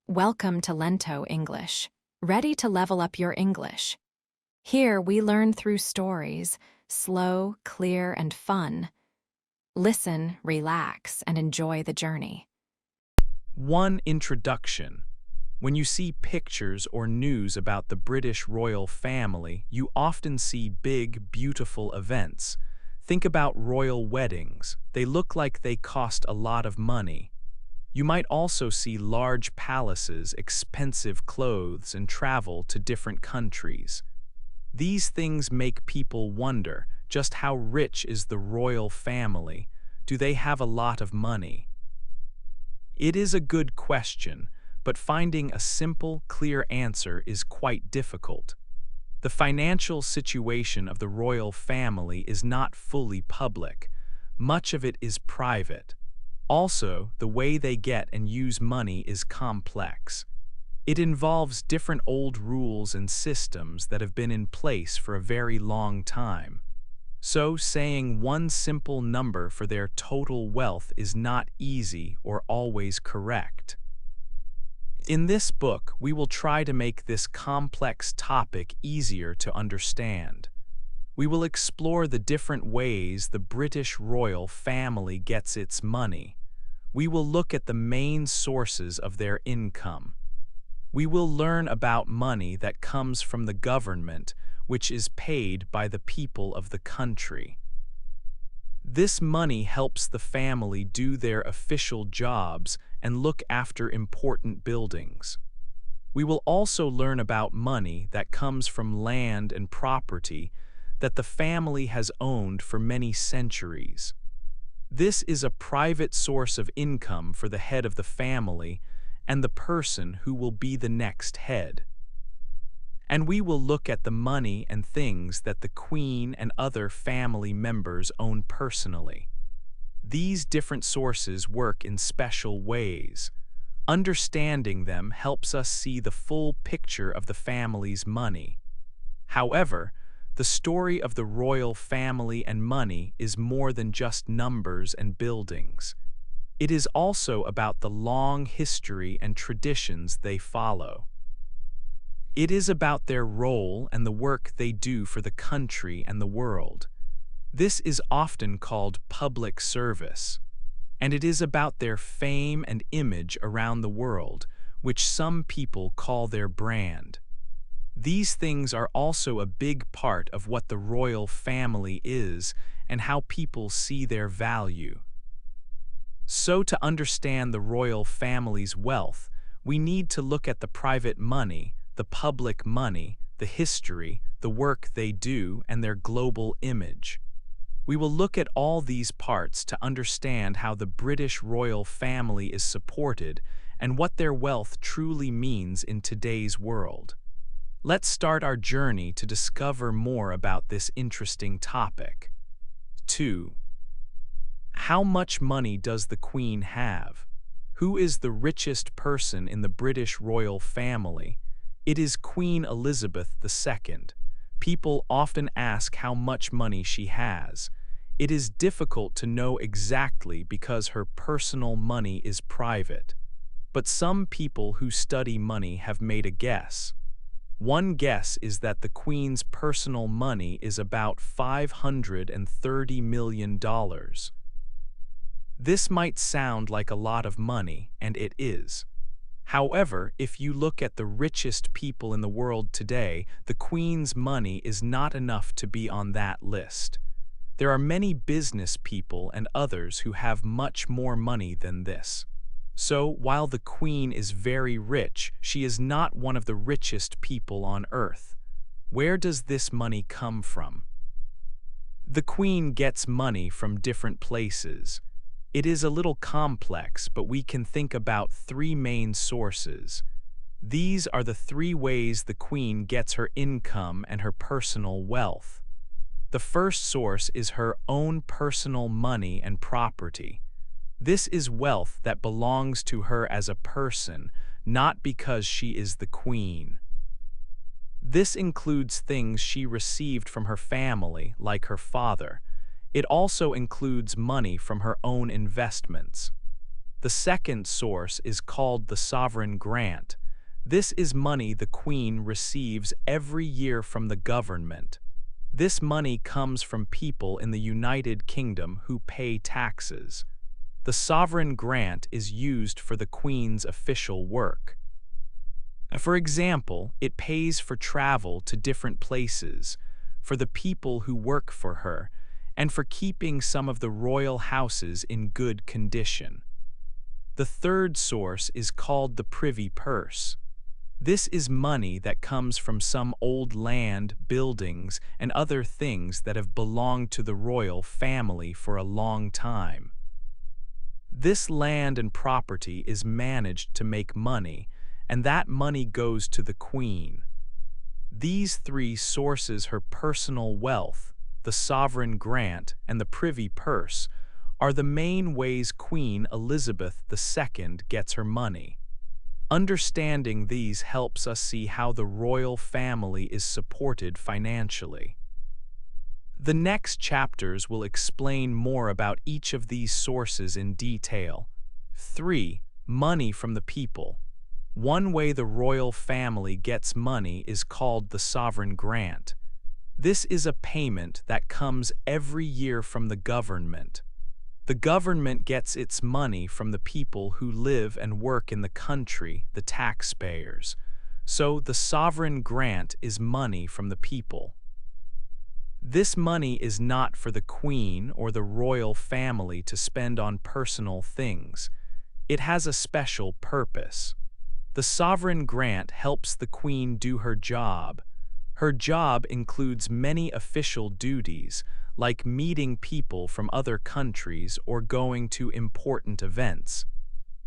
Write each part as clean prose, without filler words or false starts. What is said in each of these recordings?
Welcome to Lento English. Ready to level up your English? Here we learn through stories, slow, clear, and fun. Listen, relax, and enjoy the journey. 1. Introduction. When you see pictures or news about the British royal family, you often see big, beautiful events. Think about royal weddings. They look like they cost a lot of money. You might also see large palaces, expensive clothes, and travel to different countries. These things make people wonder, just how rich is the royal family? Do they have a lot of money? It is a good question, but finding a simple, clear answer is quite difficult. The financial situation of the royal family is not fully public. Much of it is private. Also, the way they get and use money is complex. It involves different old rules and systems that have been in place for a very long time. So, saying one simple number for their total wealth is not easy or always correct. In this book, we will try to make this complex topic easier to understand. We will explore the different ways the British royal family gets its money. We will look at the main sources of their income. We will learn about money that comes from the government, which is paid by the people of the country. This money helps the family do their official jobs and look after important buildings. We will also learn about money that comes from land and property that the family has owned for many centuries. This is a private source of income for the head of the family and the person who will be the next head. And we will look at the money and things that the Queen and other family members own personally. These different sources work in special ways. Understanding them helps us see the full picture of the family's money. However, the story of the royal family and money is more than just numbers and buildings. It is also about the long history and traditions they follow. It is about their role and the work they do for the country and the world. This is often called public service. And it is about their fame and image around the world, which some people call their brand. These things are also a big part of what the royal family is and how people see their value. So to understand the royal family's wealth, we need to look at the private money, the public money, the history, the work they do, and their global image. We will look at all these parts to understand how the British royal family is supported and what their wealth truly means in today's world. Let's start our journey to discover more about this interesting topic. 2. How much money does the Queen have? Who is the richest person in the British royal family? It is Queen Elizabeth II. People often ask how much money she has. It is difficult to know exactly because her personal money is private. But some people who study money have made a guess. One guess is that the Queen's personal money is about $530 million. This might sound like a lot of money, and it is. However, if you look at the richest people in the world today, the Queen's money is not enough to be on that list. There are many business people and others who have much more money than this. So, while the Queen is very rich, she is not one of the richest people on earth. Where does this money come from? The Queen gets money from different places. It is a little complex, but we can think about three main sources. These are the three ways the Queen gets her income and her personal wealth. The first source is her own personal money and property. This is wealth that belongs to her as a person, not because she is the Queen. This includes things she received from her family, like her father. It also includes money from her own investments. The second source is called the sovereign grant. This is money the Queen receives every year from the government. This money comes from people in the United Kingdom who pay taxes. The sovereign grant is used for the Queen's official work. For example, it pays for travel to different places, for the people who work for her, and for keeping some of the royal houses in good condition. The third source is called the privy purse. This is money that comes from some old land, buildings, and other things that have belonged to the royal family for a long time. This land and property is managed to make money, and that money goes to the Queen. These three sources her personal wealth, the sovereign grant, and the privy purse, are the main ways Queen Elizabeth II gets her money. Understanding these helps us see how the royal family is supported financially. The next chapters will explain more about each of these sources in detail. 3. Money from the people. One way the royal family gets money is called the sovereign grant. This is a payment that comes every year from the government. The government gets its money from the people who live and work in the country, the taxpayers. So the sovereign grant is money from the people. This money is not for the Queen or the royal family to spend on personal things. It has a special purpose. The sovereign grant helps the Queen do her job. Her job includes many official duties, like meeting people from other countries or going to important events.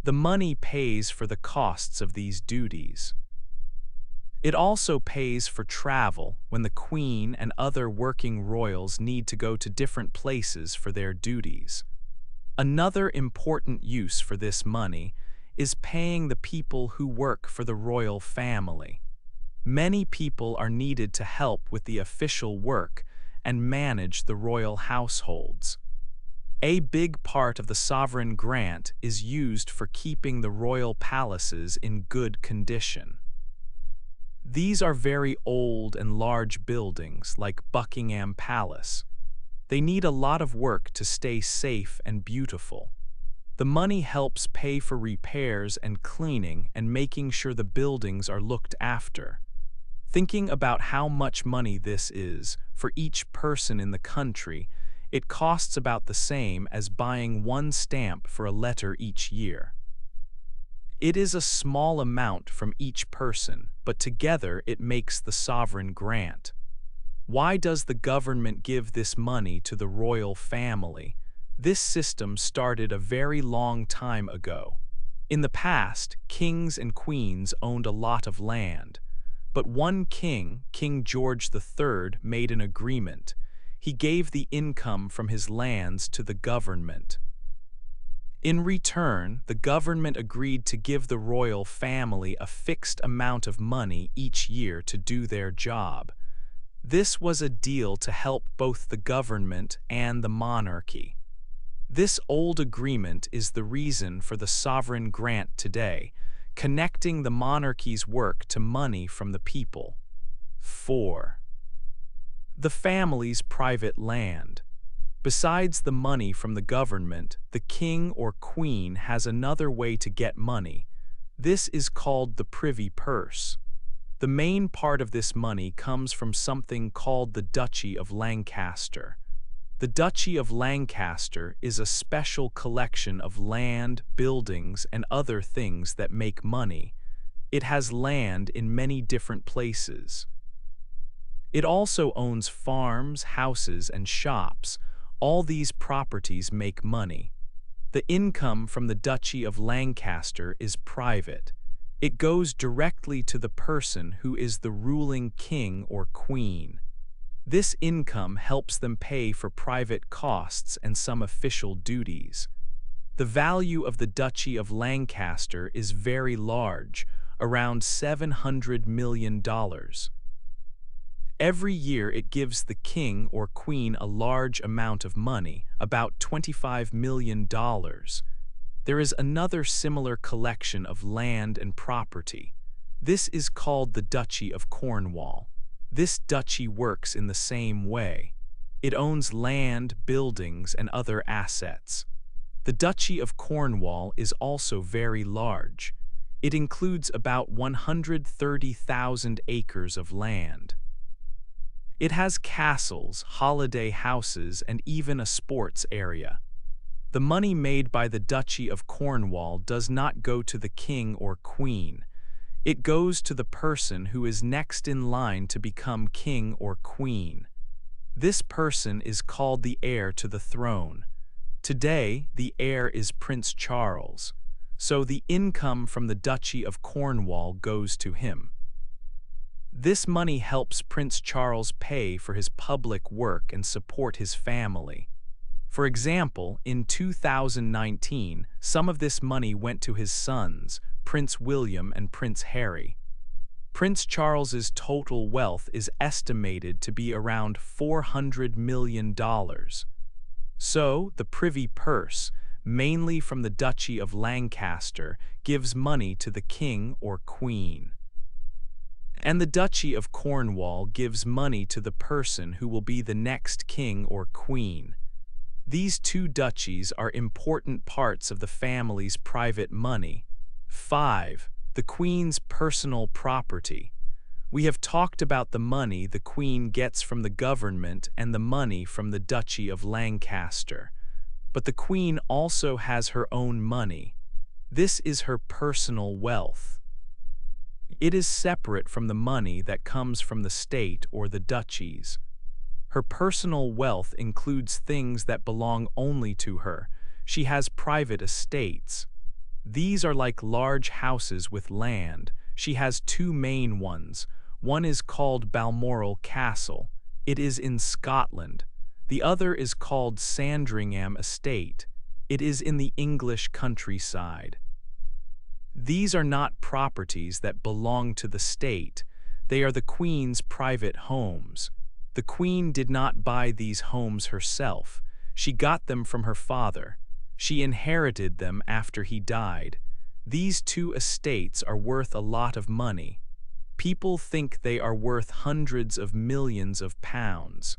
The money pays for the costs of these duties. It also pays for travel when the Queen and other working royals need to go to different places for their duties. Another important use for this money is paying the people who work for the royal family. Many people are needed to help with the official work and manage the royal households. A big part of the sovereign grant is used for keeping the royal palaces in good condition. These are very old and large buildings like Buckingham Palace. They need a lot of work to stay safe and beautiful. The money helps pay for repairs and cleaning and making sure the buildings are looked after. Thinking about how much money this is for each person in the country, it costs about the same as buying one stamp for a letter each year. It is a small amount from each person, but together it makes the sovereign grant. Why does the government give this money to the royal family? This system started a very long time ago. In the past, kings and queens owned a lot of land. But one king, King George III, made an agreement. He gave the income from his lands to the government. In return, the government agreed to give the royal family a fixed amount of money each year to do their job. This was a deal to help both the government and the monarchy. This old agreement is the reason for the sovereign grant today, connecting the monarchy's work to money from the people. 4. The family's private land. Besides the money from the government, the king or queen has another way to get money. This is called the privy purse. The main part of this money comes from something called the Duchy of Lancaster. The Duchy of Lancaster is a special collection of land, buildings, and other things that make money. It has land in many different places. It also owns farms, houses, and shops. All these properties make money. The income from the Duchy of Lancaster is private. It goes directly to the person who is the ruling king or queen. This income helps them pay for private costs and some official duties. The value of the Duchy of Lancaster is very large, around $700 million. Every year it gives the king or queen a large amount of money, about $25 million. There is another similar collection of land and property. This is called the Duchy of Cornwall. This duchy works in the same way. It owns land, buildings, and other assets. The Duchy of Cornwall is also very large. It includes about 130,000 acres of land. It has castles, holiday houses, and even a sports area. The money made by the Duchy of Cornwall does not go to the king or queen. It goes to the person who is next in line to become king or queen. This person is called the heir to the throne. Today, the heir is Prince Charles, so the income from the Duchy of Cornwall goes to him. This money helps Prince Charles pay for his public work and support his family. For example, in 2019, some of this money went to his sons, Prince William and Prince Harry. Prince Charles's total wealth is estimated to be around $400 million. So, the privy purse, mainly from the Duchy of Lancaster, gives money to the king or queen. And the Duchy of Cornwall gives money to the person who will be the next king or queen. These two duchies are important parts of the family's private money. 5. The Queen's personal property. We have talked about the money the Queen gets from the government and the money from the Duchy of Lancaster. But the Queen also has her own money. This is her personal wealth. It is separate from the money that comes from the state or the duchies. Her personal wealth includes things that belong only to her. She has private estates. These are like large houses with land. She has two main ones. One is called Balmoral Castle. It is in Scotland. The other is called Sandringham Estate. It is in the English countryside. These are not properties that belong to the state. They are the Queen's private homes. The Queen did not buy these homes herself. She got them from her father. She inherited them after he died. These two estates are worth a lot of money. People think they are worth hundreds of millions of pounds.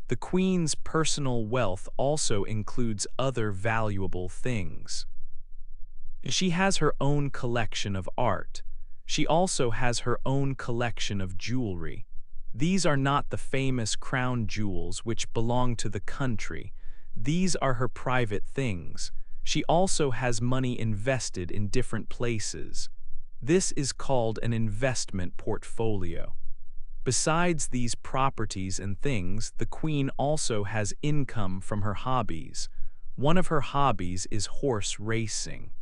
The Queen's personal wealth also includes other valuable things. She has her own collection of art. She also has her own collection of jewelry. These are not the famous crown jewels which belong to the country. These are her private things. She also has money invested in different places. This is called an investment portfolio. Besides these properties and things, the Queen also has income from her hobbies. One of her hobbies is horse racing.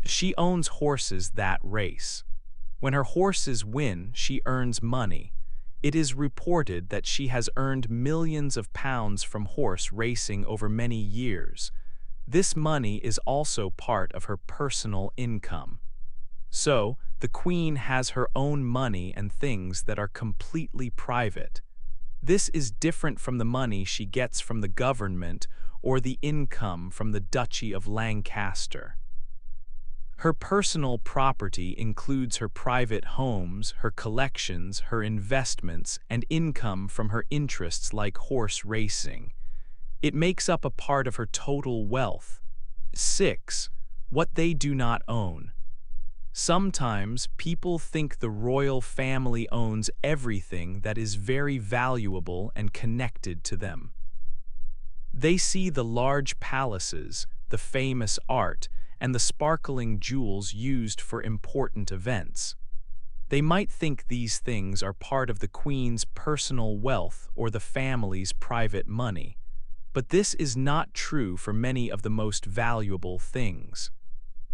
She owns horses that race. When her horses win, she earns money. It is reported that she has earned millions of pounds from horse racing over many years. This money is also part of her personal income. So, the Queen has her own money and things that are completely private. This is different from the money she gets from the government or the income from the Duchy of Lancaster. Her personal property includes her private homes, her collections, her investments, and income from her interests like horse racing. It makes up a part of her total wealth. 6. What they do not own. Sometimes people think the royal family owns everything that is very valuable and connected to them. They see the large palaces, the famous art, and the sparkling jewels used for important events. They might think these things are part of the Queen's personal wealth or the family's private money. But this is not true for many of the most valuable things.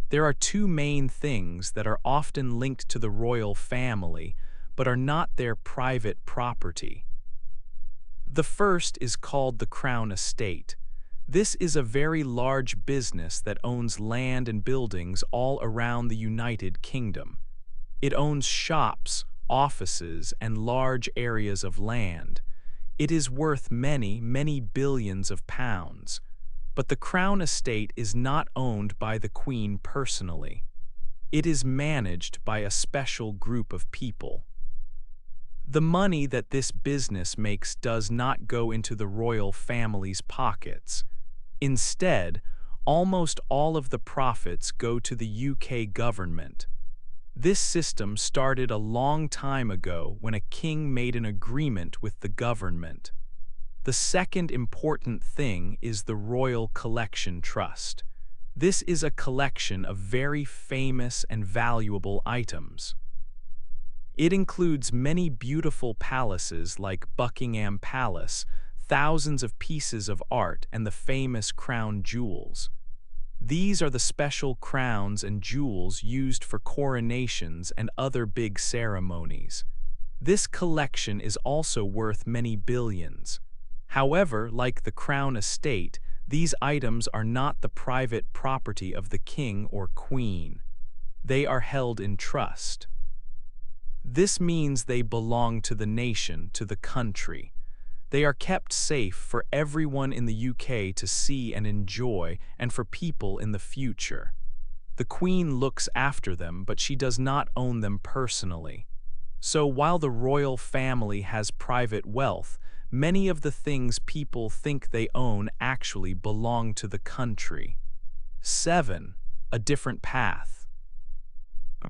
There are two main things that are often linked to the royal family, but are not their private property. The first is called the Crown Estate. This is a very large business that owns land and buildings all around the United Kingdom. It owns shops, offices, and large areas of land. It is worth many, many billions of pounds. But the crown estate is not owned by the Queen personally. It is managed by a special group of people. The money that this business makes does not go into the royal family's pockets. Instead, almost all of the profits go to the UK government. This system started a long time ago when a king made an agreement with the government. The second important thing is the Royal Collection Trust. This is a collection of very famous and valuable items. It includes many beautiful palaces like Buckingham Palace, thousands of pieces of art, and the famous crown jewels. These are the special crowns and jewels used for coronations and other big ceremonies. This collection is also worth many billions. However, like the crown estate, these items are not the private property of the king or queen. They are held in trust. This means they belong to the nation, to the country. They are kept safe for everyone in the UK to see and enjoy, and for people in the future. The Queen looks after them, but she does not own them personally. So while the royal family has private wealth, many of the things people think they own actually belong to the country. 7. A different path.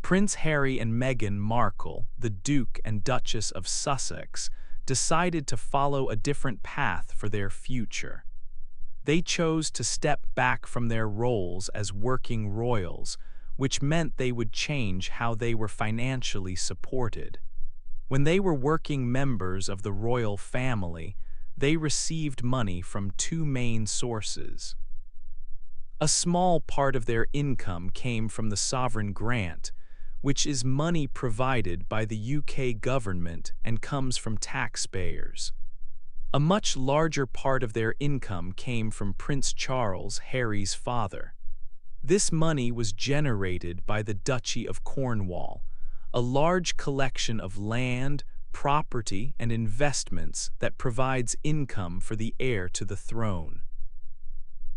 Prince Harry and Meghan Markle, the Duke and Duchess of Sussex, decided to follow a different path for their future. They chose to step back from their roles as working royals, which meant they would change how they were financially supported. When they were working members of the royal family, they received money from two main sources. A small part of their income came from the sovereign grant, which is money provided by the UK government and comes from taxpayers. A much larger part of their income came from Prince Charles, Harry's father. This money was generated by the Duchy of Cornwall, a large collection of land, property, and investments that provides income for the heir to the throne.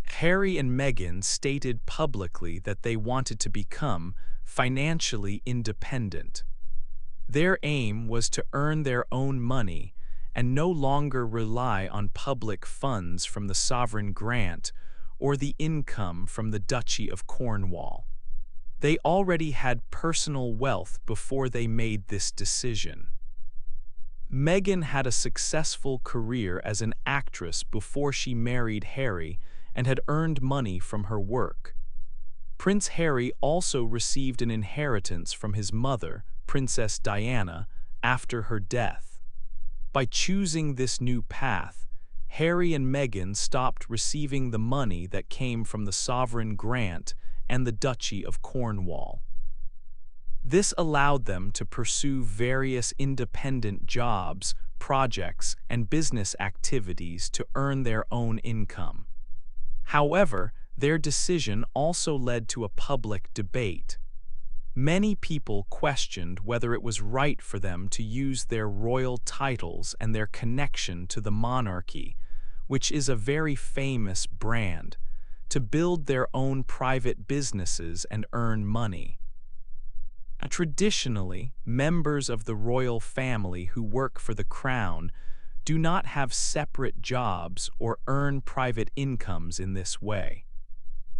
Harry and Meghan stated publicly that they wanted to become financially independent. Their aim was to earn their own money and no longer rely on public funds from the sovereign grant or the income from the Duchy of Cornwall. They already had personal wealth before they made this decision. Meghan had a successful career as an actress before she married Harry and had earned money from her work. Prince Harry also received an inheritance from his mother, Princess Diana, after her death. By choosing this new path, Harry and Meghan stopped receiving the money that came from the sovereign grant and the Duchy of Cornwall. This allowed them to pursue various independent jobs, projects, and business activities to earn their own income. However, their decision also led to a public debate. Many people questioned whether it was right for them to use their royal titles and their connection to the monarchy, which is a very famous brand, to build their own private businesses and earn money. Traditionally, members of the royal family who work for the crown do not have separate jobs or earn private incomes in this way.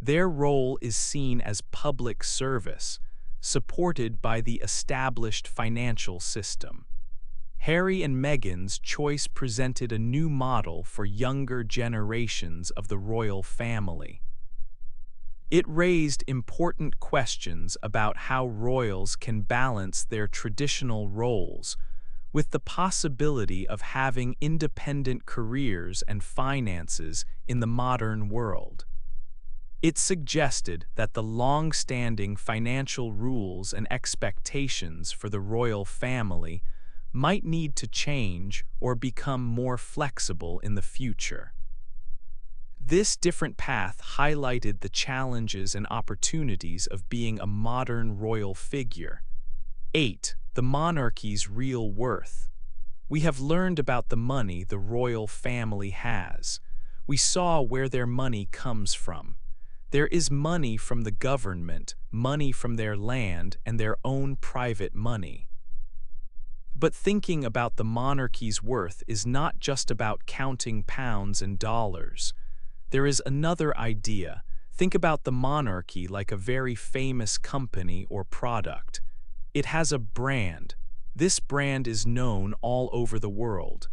Their role is seen as public service, supported by the established financial system. Harry and Meghan's choice presented a new model for younger generations of the royal family. It raised important questions about how royals can balance their traditional roles with the possibility of having independent careers and finances in the modern world. It suggested that the long-standing financial rules and expectations for the royal family might need to change or become more flexible in the future. This different path highlighted the challenges and opportunities of being a modern royal figure. 8. The monarchy's real worth. We have learned about the money the royal family has. we saw where their money comes from. There is money from the government, money from their land, and their own private money. But thinking about the monarchy's worth is not just about counting pounds and dollars. There is another idea. Think about the monarchy like a very famous company or product. It has a brand. This brand is known all over the world.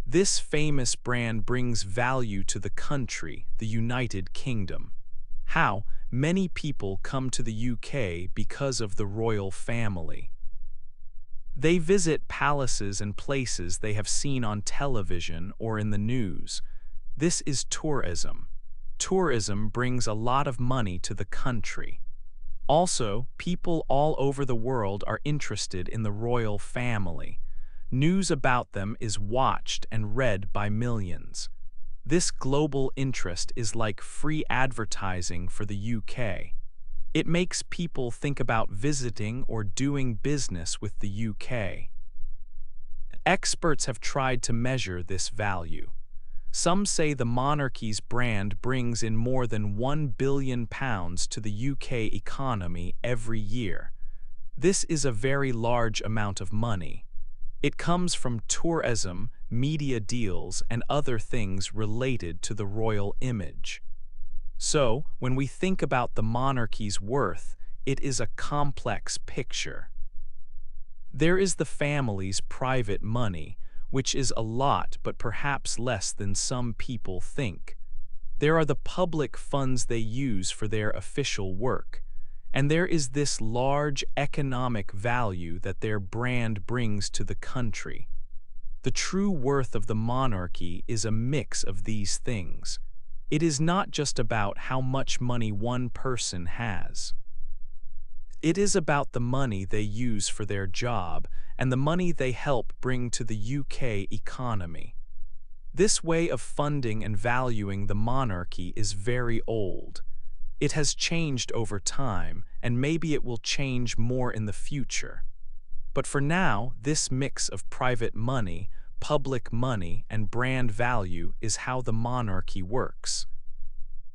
This famous brand brings value to the country, the United Kingdom. How? Many people come to the UK because of the royal family. They visit palaces and places they have seen on television or in the news. This is tourism. Tourism brings a lot of money to the country. Also, people all over the world are interested in the royal family. News about them is watched and read by millions. This global interest is like free advertising for the UK. It makes people think about visiting or doing business with the UK. Experts have tried to measure this value. Some say the monarchy's brand brings in more than £1 billion to the UK economy every year. This is a very large amount of money. It comes from tourism, media deals, and other things related to the royal image. So, when we think about the monarchy's worth, it is a complex picture. There is the family's private money, which is a lot but perhaps less than some people think. There are the public funds they use for their official work. And there is this large economic value that their brand brings to the country. The true worth of the monarchy is a mix of these things. It is not just about how much money one person has. It is about the money they use for their job and the money they help bring to the UK economy. This way of funding and valuing the monarchy is very old. It has changed over time, and maybe it will change more in the future. But for now, this mix of private money, public money, and brand value is how the monarchy works.